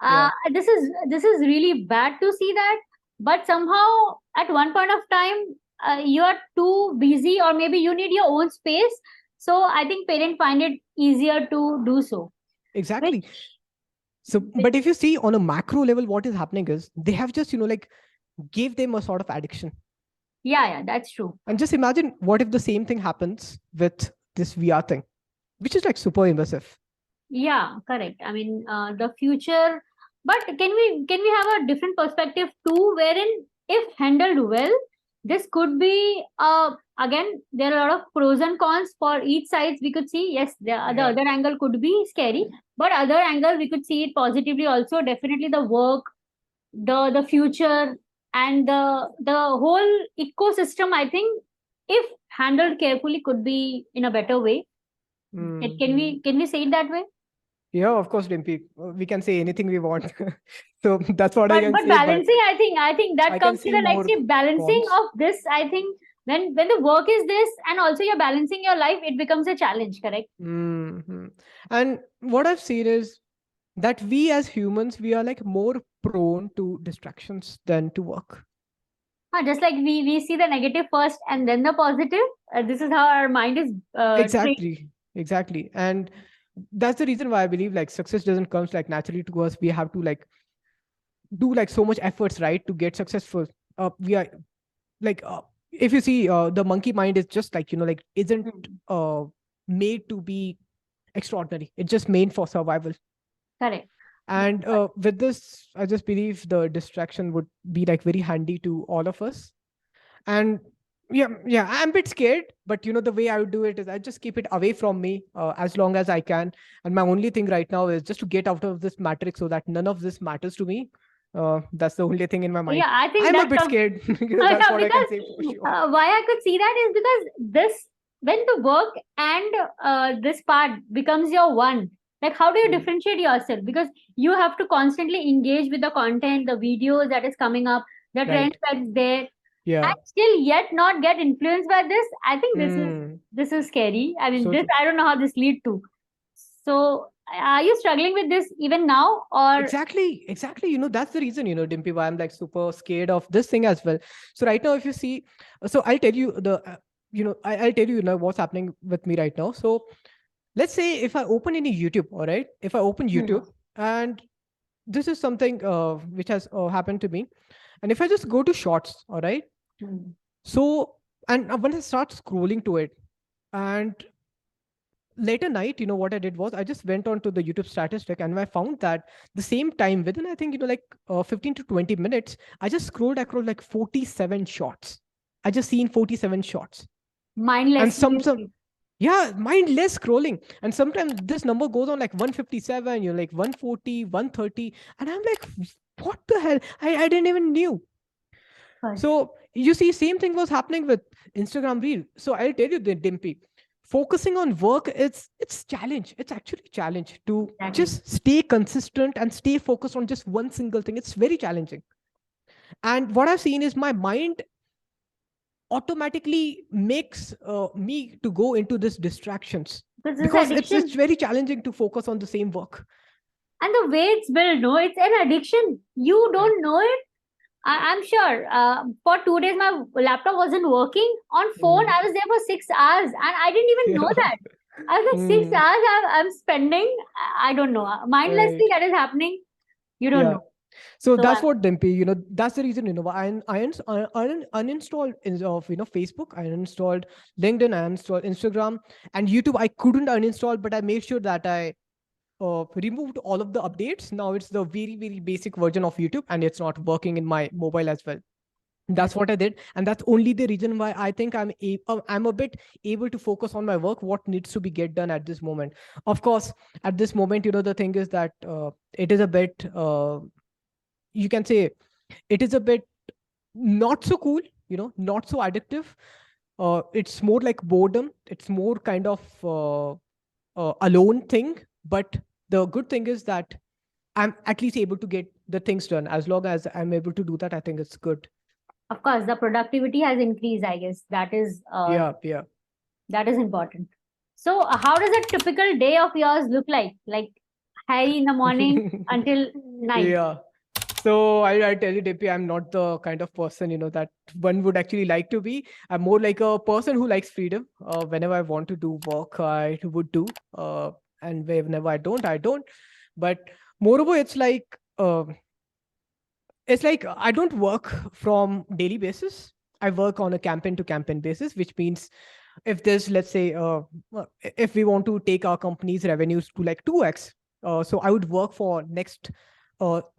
Yeah. This is really bad to see that. But somehow, at one point of time, you are too busy, or maybe you need your own space. So I think parents find it easier to do so. Which, Exactly. So, which but if you see on a macro level, what is happening is, they have just, like, gave them a sort of addiction. yeah, that's true. And just imagine, what if the same thing happens with this VR thing, which is like super immersive. Yeah, correct. I mean, the future. But can we have a different perspective too, wherein if handled well, this could be again, there are a lot of pros and cons for each sides. We could see, yes, the Yeah. other angle could be scary, but other angle we could see it positively also. Definitely the work, the future, and the whole ecosystem, I think, if handled carefully, could be in a better way. Can we say it that way? Yeah, of course, Dimpy. We can say anything we want. So that's what I but can but say. But balancing, I think that I can comes to see the next more step. Balancing cons. of this, I think, when the work is this, and also you're balancing your life, it becomes a challenge, correct? Hmm. And what I've seen is that we as humans, we are like more prone to distractions than to work. Just like we see the negative first and then the positive. This is how our mind is trained. Exactly. And that's the reason why I believe like success doesn't come like naturally to us. We have to like do like so much efforts, right, to get successful. We are like, if you see, the monkey mind is just like, like, isn't uh made to be extraordinary. It's just made for survival. Correct. And with this, I just believe the distraction would be like very handy to all of us. And yeah, I'm a bit scared, but the way I would do it is, I just keep it away from me as long as I can. And my only thing right now is just to get out of this matrix, so that none of this matters to me. That's the only thing in my mind. Yeah, I think I'm a that's bit a scared. That's what I can because say for sure. why I could see that is because this, when the work and this part becomes your one, like how do you Mm. differentiate yourself? Because you have to constantly engage with the content, the videos that is coming up, the trends Right. that's there, Yeah. and still yet not get influenced by this. I think Mm. this is scary. I mean, So this, true. I don't know how this lead to. So are you struggling with this even now, or Exactly. That's the reason, Dimpy, why I'm like super scared of this thing as well. So right now, if you see, so I'll tell you I'll tell you, what's happening with me right now. So let's say if I open any YouTube, all right, if I open Hmm. YouTube, and this is something which has happened to me, and if I just go to Shorts, all right, Hmm. so and when I start scrolling to it, and later night, what I did was I just went on to the YouTube statistic, and I found that the same time, within I think, like 15 to 20 minutes, I just scrolled across like 47 shots. I just seen 47 shots. And mindlessly you some see? yeah, mindless scrolling. And sometimes this number goes on like 157, you're like 140, 130. And I'm like, what the hell? I didn't even knew. Gosh, So you see, same thing was happening with Instagram Reel. So I'll tell you, the Dimpy, focusing on work, it's challenge. It's actually challenge to exactly. just stay consistent and stay focused on just one single thing. It's very challenging. And what I've seen is my mind automatically makes me to go into this distractions, Because this because it's addiction very challenging to focus on the same work. and the way it's built, no, it's an addiction. You Right. don't know it. I'm sure. For 2 days, my laptop wasn't working. On phone, Mm. I was there for 6 hours, and I didn't even know Yeah. that. I was like, six Mm. hours I'm spending. I don't know. Mindlessly Right. that is happening. You don't Yeah. know. So So that's what Dimpy, that's the reason, uninstalled of, Facebook, I uninstalled LinkedIn, I uninstalled Instagram, and YouTube. I couldn't uninstall, but I made sure that I removed all of the updates. Now it's the very, very basic version of YouTube, and it's not working in my mobile as well. That's what I did, and that's only the reason why I think I'm a bit able to focus on my work, what needs to be get done at this moment. Of course, at this moment, the thing is that it is a bit, you can say, it is a bit not so cool, not so addictive. It's more like boredom. It's more kind of alone thing. But the good thing is that I'm at least able to get the things done. As long as I'm able to do that, I think it's good. of course, the productivity has increased. I guess Yeah, yeah. that is important. So, how does a typical day of yours look like? Like Harry in the morning until night. Yeah. So I tell you, DP, I'm not the kind of person, that one would actually like to be. I'm more like a person who likes freedom. Whenever I want to do work, I would do. And whenever I don't. But moreover, it's like I don't work from daily basis. I work on a campaign to campaign basis, which means if there's, let's say, if we want to take our company's revenues to like 2x, so I would work for next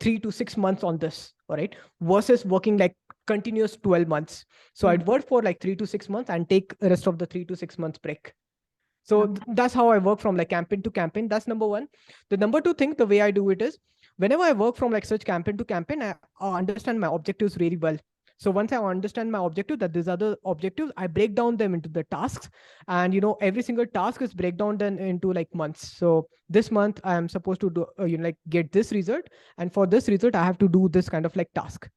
3 to 6 months on this, all right, versus working like continuous 12 months. So Hmm. I'd work for like 3 to 6 months and take the rest of the 3 to 6 months break. So Okay. that's how I work from like campaign to campaign. That's number one. The number two thing, the way I do it is, whenever I work from like such campaign to campaign, I understand my objectives really well. So once I understand my objective, that these are the objectives, I break down them into the tasks. And every single task is break down then into like months. So this month I am supposed to do, like get this result. And for this result, I have to do this kind of like task.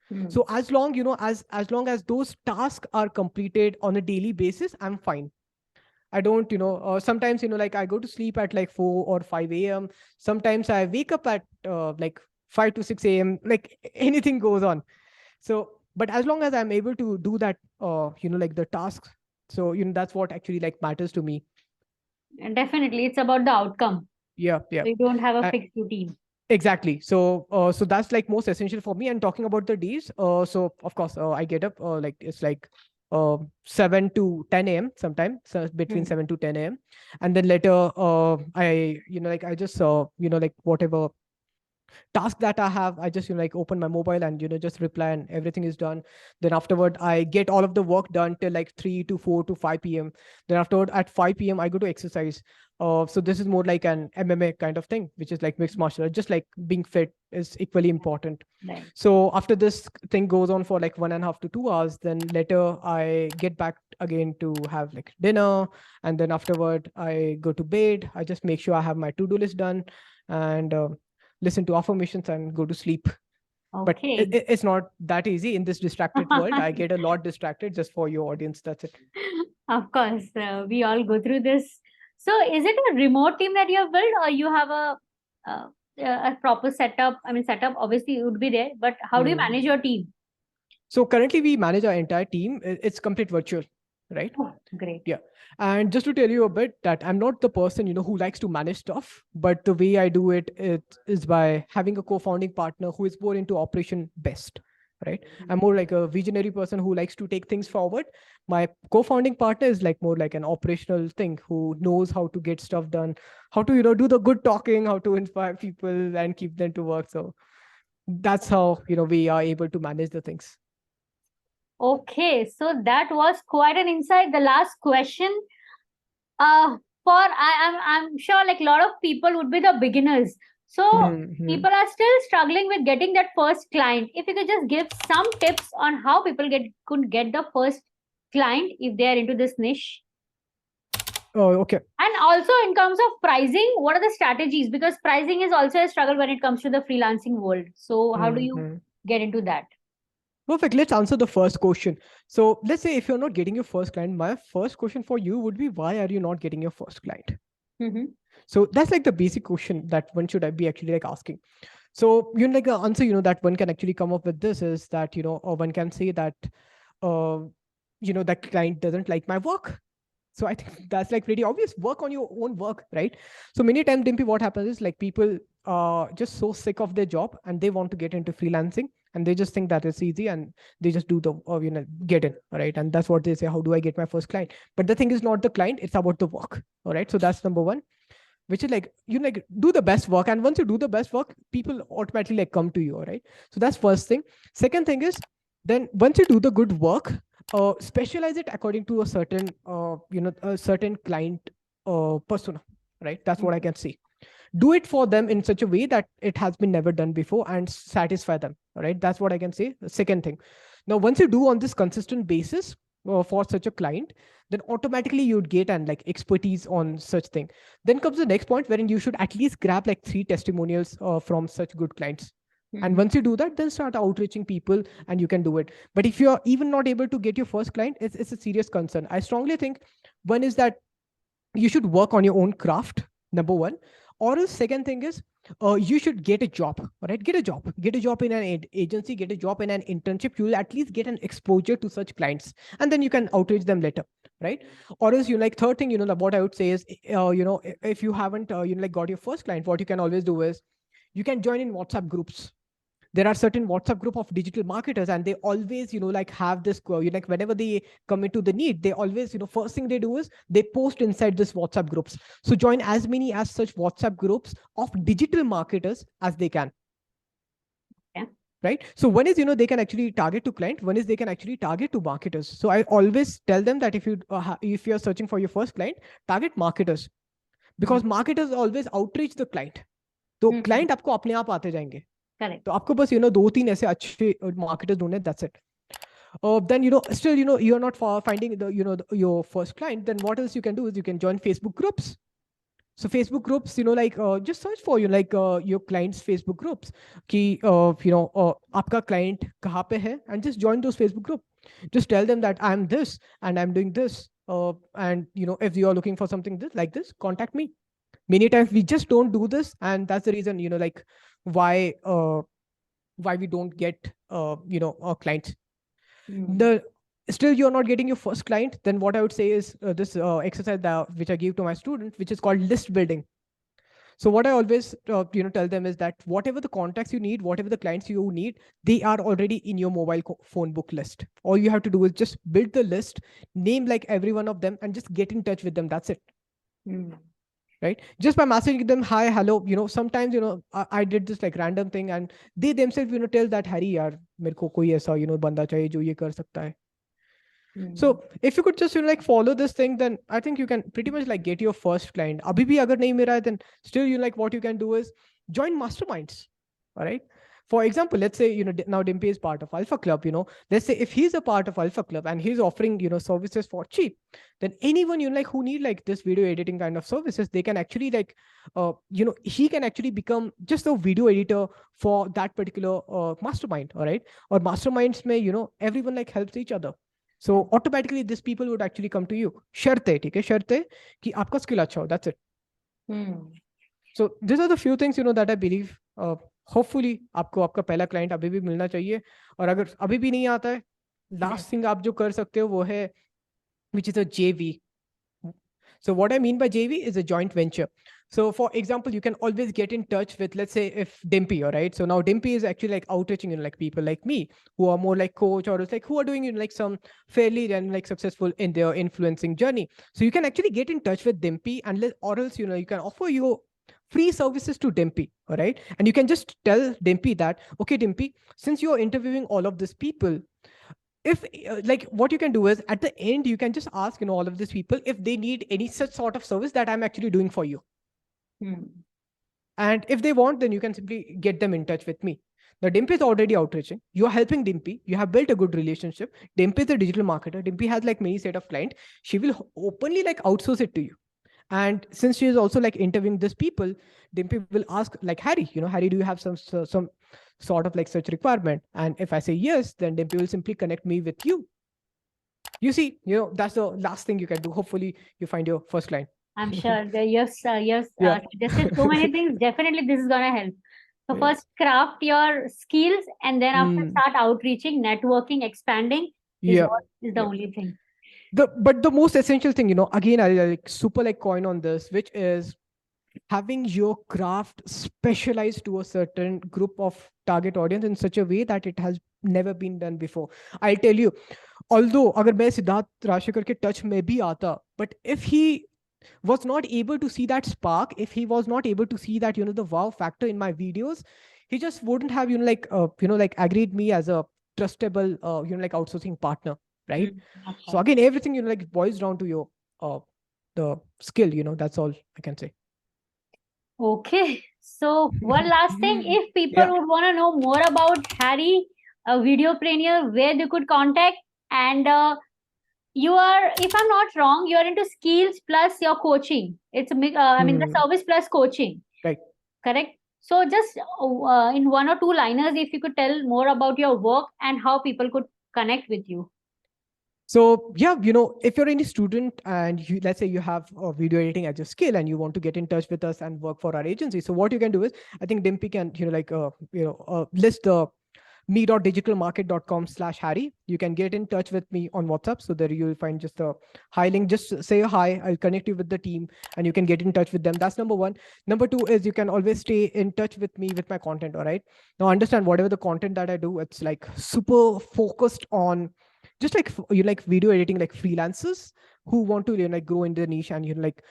Hmm. So as long, as long as those tasks are completed on a daily basis, I'm fine. I don't, sometimes, like I go to sleep at like 4 or 5 a.m. Sometimes I wake up at like 5 to 6 a.m. Like anything goes on. So, but as long as I'm able to do that, like the tasks. So, that's what actually like matters to me. And definitely, it's about the outcome. Yeah. Yeah. So you don't have a Uh, fixed routine. exactly. So that's like most essential for me. And talking about the days, so of course, I get up, like it's like 7 to 10 a.m. sometime, so between Hmm. 7 to 10 a.m. And then later, I, like I just, like whatever, task that I have, I just, like open my mobile and, just reply and everything is done. Then afterward, I get all of the work done till like 3 to 4 to 5 p.m. Then afterward at 5 p.m. I go to exercise. So this is more like an MMA kind of thing, which is like mixed martial art. Just like being fit is equally important. Right. So after this thing goes on for like 1.5 to 2 hours, then later I get back again to have like dinner. And then afterward, I go to bed. I just make sure I have my to-do list done and listen to affirmations and go to sleep. But Okay. it's not that easy in this distracted world. I get a lot distracted. Just for your audience, that's it. Of course, we all go through this. So, is it a remote team that you have built, or you have uh, a proper setup? I mean, setup obviously would be there, but how do you manage your team? So currently we manage our entire team. It's complete virtual, right? Oh, great. Yeah. And just to tell you a bit that I'm not the person, who likes to manage stuff, but the way I do it is by having a co-founding partner who is more into operation best, right? I'm more like a visionary person who likes to take things forward. My co-founding partner is like more like an operational thing who knows how to get stuff done, how to, do the good talking, how to inspire people and keep them to work. So that's how, we are able to manage the things. Okay, so that was quite an insight. The last question, I'm sure like a lot of people would be the beginners. So people are still struggling with getting that first client. If you could just give some tips on how people could get the first client if they are into this niche. Oh, okay. And also in terms of pricing, what are the strategies? Because pricing is also a struggle when it comes to the freelancing world. So how do you get into that? Perfect. Let's answer the first question. So let's say if you're not getting your first client, my first question for you would be, why are you not getting your first client? So that's like the basic question that one should be actually like asking. So like the answer, that one can actually come up with this is that, or one can say that, that client doesn't like my work. So I think that's like pretty obvious. Work on your own work, right? So many times, Dimpy, what happens is like people are just so sick of their job and they want to get into freelancing and they just think that it's easy and they just do the, get in, right? And that's what they say, how do I get my first client? But the thing is not the client, it's about the work, all right? So that's number one, which is like, like do the best work. And once you do the best work, people automatically like come to you, all right? So that's first thing. Second thing is, then once you do the good work, specialize it according to a certain, a certain client persona, right? That's what I can see. Do it for them in such a way that it has been never done before and satisfy them, all right? That's what I can say. The second thing. Now, once you do on this consistent basis for such a client, then automatically you'd get and like expertise on such thing. Then comes the next point wherein you should at least grab like 3 testimonials from such good clients. And once you do that, then start outreaching people and you can do it. But if you're even not able to get your first client, it's a serious concern. I strongly think one is that you should work on your own craft, number one. Or the second thing is, you should get a job, right? Get a job in an agency, get a job in an internship. You will at least get an exposure to such clients, and then you can outreach them later, right? Or else, like third thing, what I would say is, if you haven't, like got your first client, what you can always do is you can join in WhatsApp groups. There are certain WhatsApp group of digital marketers, and they always, like have this, like whenever they come into the need, they always, first thing they do is they post inside this WhatsApp groups. So join as many as such WhatsApp groups of digital marketers as they can. Yeah. Right. So one is, they can actually target to client. One is they can actually target to marketers. So I always tell them that if you're searching for your first client, target marketers, because marketers always outreach the client. तो client आपको अपने आप आते जाएंगे. Correct. तो आपको बस 2-3 ऐसे अच्छे marketers ढूंढने, that's it. Then still you're not finding the your first client. Then what else you can do is you can join Facebook groups. So Facebook groups, like just search for your clients' Facebook groups. कि आपका client कहाँ पे है, and just join those Facebook group. Just tell them that I'm this and I'm doing this. And if you are looking for something like this, contact me. Many times we just don't do this, and that's the reason like why we don't get clients. Still you're not getting your first client, then what I would say is this exercise which I give to my students, which is called list building. So what I always tell them is that whatever the contacts you need, whatever the clients you need, they are already in your mobile phone book list. All you have to do is just build the list, name like every one of them, and just get in touch with them. That's it. right? Just by messaging them, hi, hello, sometimes, I did this like random thing, and they themselves, tell that, Harry, yaar, mere ko koi aisa, banda chahiye jo ye kar sakta hai. So if you could just, like follow this thing, then I think you can pretty much like get your first client. Abhi bhi agar nahi mila hai, then still, like what you can do is join masterminds. All right. For example, let's say, now Dimpy is part of Alpha Club, let's say if he's a part of Alpha Club and he's offering, services for cheap, then anyone, like who need like this video editing kind of services, they can actually like, he can actually become just a video editor for that particular mastermind. All right. Or masterminds may, everyone like helps each other. So automatically these people would actually come to you. शर्त है, ठीक है, शर्त है कि आपका skill अच्छा हो. That's it. So these are the few things, that I believe. Hopefully आपको आपका पहला client अभी भी मिलना चाहिए. और अगर अभी भी नहीं आता है, last thing आप जो कर सकते हो वो है, which is a JV. So what I mean by JV is a joint venture. So for example, you can always get in touch with, let's say, if Dimpy, all right. So now Dimpy is actually like outreaching, like people like me who are more like coach, or it's like who are doing, like some fairly and like successful in their influencing journey. So you can actually get in touch with Dimpy, and or else, you can offer your free services to Dimpy, all right. And you can just tell Dimpy that, okay, Dimpy, since you're interviewing all of these people, if like what you can do is at the end you can just ask, all of these people if they need any such sort of service that I'm actually doing for you. And if they want, then you can simply get them in touch with me. The Dimpy is already outreaching. You are helping Dimpy. You have built a good relationship. Dimpy is a digital marketer. Dimpy has like many set of clients. She will openly like outsource it to you. And since she is also like interviewing these people, Dimpy will ask like, Harry, Harry, do you have some sort of like such requirement? And if I say yes, then Dimpy will simply connect me with you. You see, that's the last thing you can do. Hopefully you find your first client. I'm sure you've suggested so many things. Definitely this is gonna help. So first craft your skills, and then after start outreaching, networking, expanding is the only thing. But the most essential thing, again, I like super like coin on this, which is having your craft specialized to a certain group of target audience in such a way that it has never been done before. I'll tell you, although agar main Siddharth Rashikar ke touch mein bhi aata, but if he was not able to see that spark, if he was not able to see that, the wow factor in my videos, he just wouldn't have, like agreed me as a trustable, like outsourcing partner, right? So again, everything, like boils down to your, the skill, that's all I can say. Okay. So one last thing, if people would want to know more about Harry, a VideoPreneur, where they could contact, and you are, if I'm not wrong, you are into skills plus your coaching. It's a the service plus coaching. Right. Correct. So just in one or two liners, if you could tell more about your work and how people could connect with you. So yeah, if you're any student and let's say you have video editing as your skill and you want to get in touch with us and work for our agency, so what you can do is, I think Dimpy can, list the me.digitalmarket.com/Harry. You can get in touch with me on WhatsApp. So there you'll find just a hi link. Just say hi. I'll connect you with the team and you can get in touch with them. That's number one. Number two is you can always stay in touch with me with my content. All right. Now understand whatever the content that I do, it's like super focused on just like like video editing, like freelancers who want to like grow in the niche and like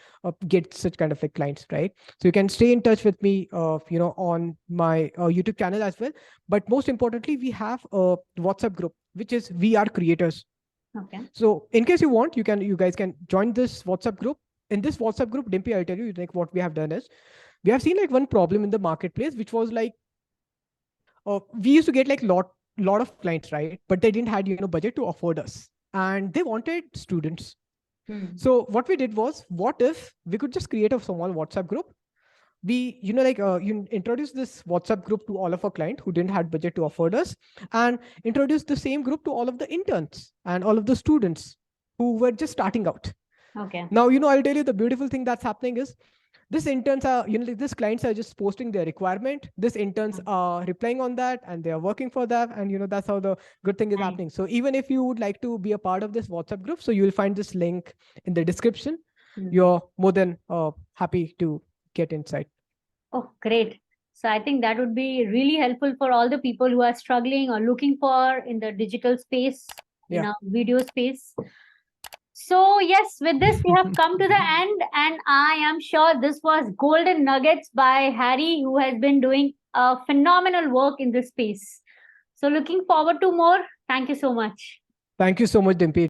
get such kind of like clients, right? So you can stay in touch with me on my YouTube channel as well. But most importantly, we have a WhatsApp group which is We Are Creators. Okay. So in case you want, you guys can join this WhatsApp group. In this WhatsApp group, Dimpy, I'll tell you, like what we have done is we have seen like one problem in the marketplace, which was like we used to get like lot of clients, right? But they didn't had budget to afford us, and they wanted students. So what we did was, what if we could just create a small WhatsApp group? We you introduce this WhatsApp group to all of our clients who didn't had budget to afford us, and introduce the same group to all of the interns and all of the students who were just starting out. Okay. Now I'll tell you the beautiful thing that's happening is, this interns are, these clients are just posting their requirement. This interns are replying on that and they are working for that. And, that's how the good thing is happening. So even if you would like to be a part of this WhatsApp group, so you will find this link in the description. You're more than happy to get inside. Oh, great. So I think that would be really helpful for all the people who are struggling or looking for in the digital space, in a video space. So yes, with this we have come to the end, and I am sure this was golden nuggets by Harry, who has been doing a phenomenal work in this space. So looking forward to more. Thank you so much. Thank you so much, Dimpy.